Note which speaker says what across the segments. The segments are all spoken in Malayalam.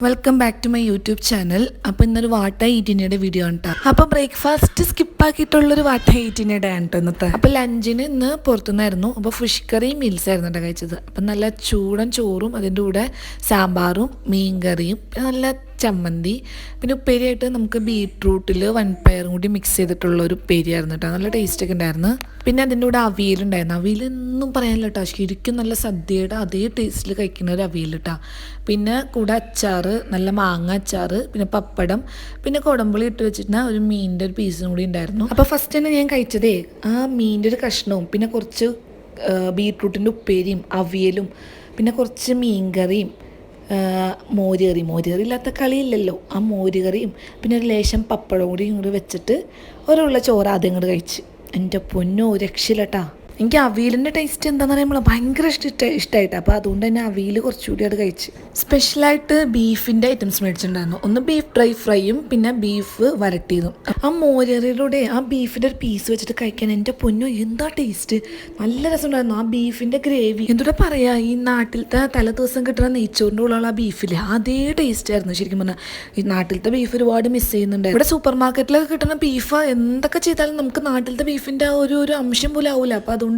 Speaker 1: Welcome back to my YouTube channel. അപ്പോൾ ഇന്നൊരു വാട്ട ഈറ്റിനയുടെ വീഡിയോ ആണ് കേട്ടോ. അപ്പോൾ ബ്രേക്ക്ഫാസ്റ്റ് സ്കിപ്പാക്കിയിട്ടുള്ളൊരു വാട്ട ഈറ്റിനയുടെ ആണ് കേട്ടോ ഇന്നത്തെ. അപ്പോൾ ലഞ്ചിന് ഇന്ന് പുറത്തുനിന്നായിരുന്നു. അപ്പോൾ ഫിഷ് കറിയും മീൽസ് ആയിരുന്നു കേട്ടോ കഴിച്ചത്. അപ്പം നല്ല ചൂടൻ ചോറും അതിൻ്റെ കൂടെ സാമ്പാറും മീൻ കറിയും നല്ല ചമ്മന്തി, പിന്നെ ഉപ്പേരിയായിട്ട് നമുക്ക് ബീട്രൂട്ടിൽ വൻപയറും കൂടി മിക്സ് ചെയ്തിട്ടുള്ള ഒരു ഉപ്പേരിയായിരുന്നു കേട്ടോ. നല്ല ടേസ്റ്റൊക്കെ ഉണ്ടായിരുന്നു. പിന്നെ അതിൻ്റെ കൂടെ അവിയലുണ്ടായിരുന്നു. അവിയലൊന്നും പറയാനില്ല കേട്ടോ, ശരിക്കും നല്ല സദ്യയുടെ അതേ ടേസ്റ്റിൽ കഴിക്കുന്ന ഒരു അവിയൽ കേട്ടോ. പിന്നെ കൂടെ അച്ചാറ്, നല്ല മാങ്ങ അച്ചാറ്, പിന്നെ പപ്പടം, പിന്നെ കുടമ്പുളി ഇട്ട് വെച്ചിട്ട് ഒരു മീനിൻ്റെ ഒരു പീസും കൂടി ഉണ്ടായിരുന്നു. അപ്പോൾ ഫസ്റ്റ് തന്നെ ഞാൻ കഴിച്ചതേ ആ മീനിൻ്റെ ഒരു കഷ്ണവും പിന്നെ കുറച്ച് ബീട്രൂട്ടിൻ്റെ ഉപ്പേരിയും അവിയലും പിന്നെ കുറച്ച് മീൻ കറിയും മോരുകറി ഇല്ലാത്ത കളിയില്ലല്ലോ, ആ മോരുകറിയും പിന്നെ ഒരു ലേശം പപ്പടം കൂടി ഇങ്ങോട്ട് വെച്ചിട്ട് ഒരുള്ള ചോറ് ആദ്യം ഇങ്ങോട്ട് കഴിച്ച്. എൻ്റെ പൊന്നോ രക്ഷയില്ലട്ടാ. എനിക്ക് അവിയലിൻ്റെ ടേസ്റ്റ് എന്താണെന്ന് പറയുമ്പോൾ ഭയങ്കര ഇഷ്ടമായിട്ട്. അപ്പോൾ അതുകൊണ്ട് തന്നെ അവിയൽ കുറച്ചുകൂടി അത് കഴിച്ച്. സ്പെഷ്യലായിട്ട് ബീഫിൻ്റെ ഐറ്റംസ് മേടിച്ചിട്ടുണ്ടായിരുന്നു. ഒന്ന് ബീഫ് ഡ്രൈ ഫ്രൈയും പിന്നെ ബീഫ് വരട്ടിയതും. ആ മോരറിയിലൂടെ ആ ബീഫിൻ്റെ ഒരു പീസ് വെച്ചിട്ട് കഴിക്കാൻ എൻ്റെ പൊന്നോ എന്താ ടേസ്റ്റ്, നല്ല രസമുണ്ടായിരുന്നു. ആ ബീഫിൻ്റെ ഗ്രേവി എന്തുകൂടെ പറയാ, ഈ നാട്ടിലത്തെ തല ദിവസം കിട്ടുന്ന നെയ്ച്ചോറിൻ്റെ ഉള്ള ആ ബീഫില്ലേ അതേ ടേസ്റ്റ് ആയിരുന്നു. ശരിക്കും പറഞ്ഞാൽ ഈ നാട്ടിലത്തെ ബീഫ് ഒരുപാട് മിസ് ചെയ്യുന്നുണ്ട്. ഇവിടെ സൂപ്പർ മാർക്കറ്റിലൊക്കെ കിട്ടുന്ന ബീഫ് എന്തൊക്കെ ചെയ്താലും നമുക്ക് നാട്ടിലത്തെ ബീഫിൻ്റെ ആ ഒരു അംശം പോലും ആവില്ല. അപ്പോൾ അതുകൊണ്ട്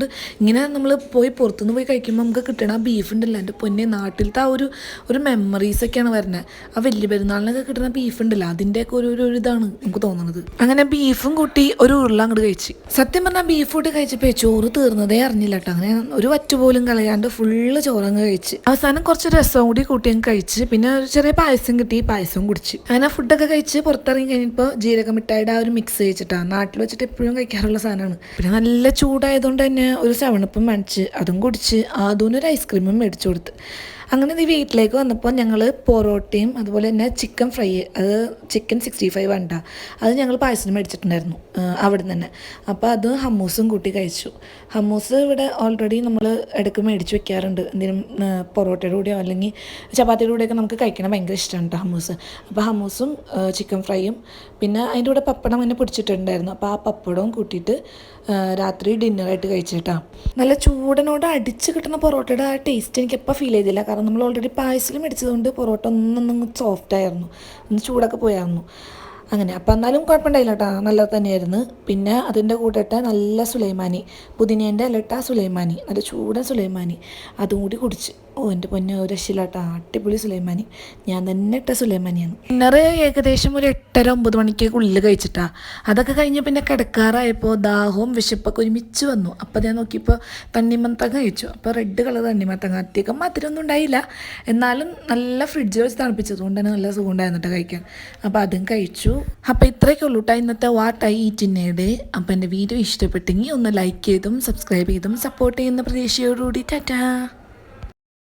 Speaker 1: ഇങ്ങനെ നമ്മൾ പുറത്തുനിന്ന് പോയി കഴിക്കുമ്പോൾ നമുക്ക് കിട്ടണ ആ ബീഫ് ഉണ്ടല്ലോ, എൻ്റെ പൊന്നെ നാട്ടിലത്തെ ആ ഒരു മെമ്മറീസൊക്കെയാണ് വരുന്നത്. ആ വലിയ പെരുന്നാളിനൊക്കെ കിട്ടുന്ന ബീഫ് ഉണ്ടല്ലോ അതിൻ്റെയൊക്കെ ഒരു ഇതാണ് നമുക്ക് തോന്നുന്നത്. അങ്ങനെ ബീഫും കൂട്ടി ഒരു ഉരുള അങ്ങോട്ട് കഴിച്ച്. സത്യം പറഞ്ഞാൽ ബീഫ് കൂട്ടി കഴിച്ചപ്പോൾ ചോറ് തീർന്നതേ അറിഞ്ഞില്ല കേട്ടോ. അങ്ങനെ ഒരു വറ്റ് പോലും കളയാണ്ട് ഫുള്ള് ചോറങ്ങ് കഴിച്ച്. അവസാനം കുറച്ച് രസം കൂടി കൂട്ടി അങ്ങ് കഴിച്ച്. പിന്നെ ഒരു ചെറിയ പായസം കിട്ടി, പായസവും കുടിച്ച്. അങ്ങനെ ഫുഡൊക്കെ കഴിച്ച് പുറത്തിറങ്ങി കഴിഞ്ഞപ്പോൾ ജീരക മിഠായിയുടെ ആ ഒരു മിക്സ് കഴിച്ചിട്ടാണ്. നാട്ടിൽ വെച്ചിട്ട് എപ്പോഴും കഴിക്കാറുള്ള സാധനമാണ്. പിന്നെ നല്ല ചൂടായതുകൊണ്ട് തന്നെ ഒരു 7-Up മേടിച്ച് അതും കുടിച്ച് ആദ്യമൊരു ഐസ്ക്രീമും മേടിച്ചു കൊടുത്ത്. അങ്ങനെ ഈ വീട്ടിലേക്ക് വന്നപ്പോൾ ഞങ്ങൾ പൊറോട്ടയും അതുപോലെ തന്നെ ചിക്കൻ ഫ്രൈ, അത് ചിക്കൻ 65 വേണ്ട, അത് ഞങ്ങൾ പായസം മേടിച്ചിട്ടുണ്ടായിരുന്നു അവിടെ നിന്ന് തന്നെ. അപ്പോൾ അത് ഹമ്മൂസും കൂട്ടി കഴിച്ചു. ഹമ്മൂസ് ഇവിടെ ഓൾറെഡി നമ്മൾ ഇടയ്ക്ക് മേടിച്ച് വെക്കാറുണ്ട്. എന്തെങ്കിലും പൊറോട്ടയുടെ കൂടെയോ അല്ലെങ്കിൽ ചപ്പാത്തിയുടെ കൂടെയൊക്കെ നമുക്ക് കഴിക്കണം ഭയങ്കര ഇഷ്ടമാണ് കേട്ടോ ഹമ്മൂസ്. അപ്പോൾ ഹമ്മൂസും ചിക്കൻ ഫ്രൈയും പിന്നെ അതിൻ്റെ കൂടെ പപ്പടം അങ്ങനെ പിടിച്ചിട്ടുണ്ടായിരുന്നു. അപ്പോൾ ആ പപ്പടവും കൂട്ടിയിട്ട് രാത്രി ഡിന്നറായിട്ട് കഴിച്ചിട്ടാ. നല്ല ചൂടനോട് അടിച്ച് കിട്ടുന്ന പൊറോട്ടയുടെ ആ ടേസ്റ്റ് എനിക്ക് എപ്പോൾ ഫീൽ ചെയ്തില്ല. കാരണം നമ്മൾ ഓൾറെഡി പായസം മേടിച്ചതുകൊണ്ട് പൊറോട്ട ഒന്നും സോഫ്റ്റ് ആയിരുന്നു, ഒന്ന് ചൂടൊക്കെ പോയായിരുന്നു. അങ്ങനെ അപ്പോൾ എന്നാലും കുഴപ്പമുണ്ടായില്ല കേട്ടോ, നല്ലത് തന്നെയായിരുന്നു. പിന്നെ അതിൻ്റെ കൂടെ ഇട്ട നല്ല സുലൈമാനി, പുതിനേൻ്റെ ഇലട്ട സുലൈമാനി, നല്ല ചൂടൻ സുലൈമാനി അതും കൂടി കുടിച്ച്. എൻ്റെ പൊന്നെ ഒരു രക്ഷയില്ല കേട്ടോ, അടിപൊളി സുലൈമാനി. ഞാൻ തന്നെ ഇട്ട സുലൈമാനിയാണ്. ഡിന്നർ ഏകദേശം ഒരു 8-9 മണിക്കുള്ളിൽ കഴിച്ചിട്ടാ. അതൊക്കെ കഴിഞ്ഞ് പിന്നെ കിടക്കാറായപ്പോൾ ദാഹവും വിശപ്പൊക്കെ ഒരുമിച്ച് വന്നു. അപ്പോൾ ഞാൻ നോക്കിയപ്പോൾ തണ്ണിമത്തങ്ങ കഴിച്ചു. അപ്പോൾ റെഡ് കളർ തണ്ണിമത്തങ്ങ, അധികം മധുരമൊന്നും ഉണ്ടായില്ല, എന്നാലും നല്ല ഫ്രിഡ്ജിൽ വെച്ച് തണുപ്പിച്ചതുകൊണ്ട് തന്നെ നല്ല സുഖം ഉണ്ടായിരുന്നു കേട്ടോ കഴിക്കാൻ. അപ്പോൾ അതും കഴിച്ചു. അപ്പോൾ ഇത്രയൊക്കെ ഉള്ളൂ കേട്ടോ ഇന്നത്തെ വാട്ട് ഐ ഈറ്റിനയുടെ. അപ്പോൾ എൻ്റെ വീഡിയോ ഇഷ്ടപ്പെട്ടെങ്കിൽ ഒന്ന് ലൈക്ക് ചെയ്തും സബ്സ്ക്രൈബ് ചെയ്തും സപ്പോർട്ട് ചെയ്യുന്ന പ്രതീക്ഷയോടുകൂടി ടാറ്റാ.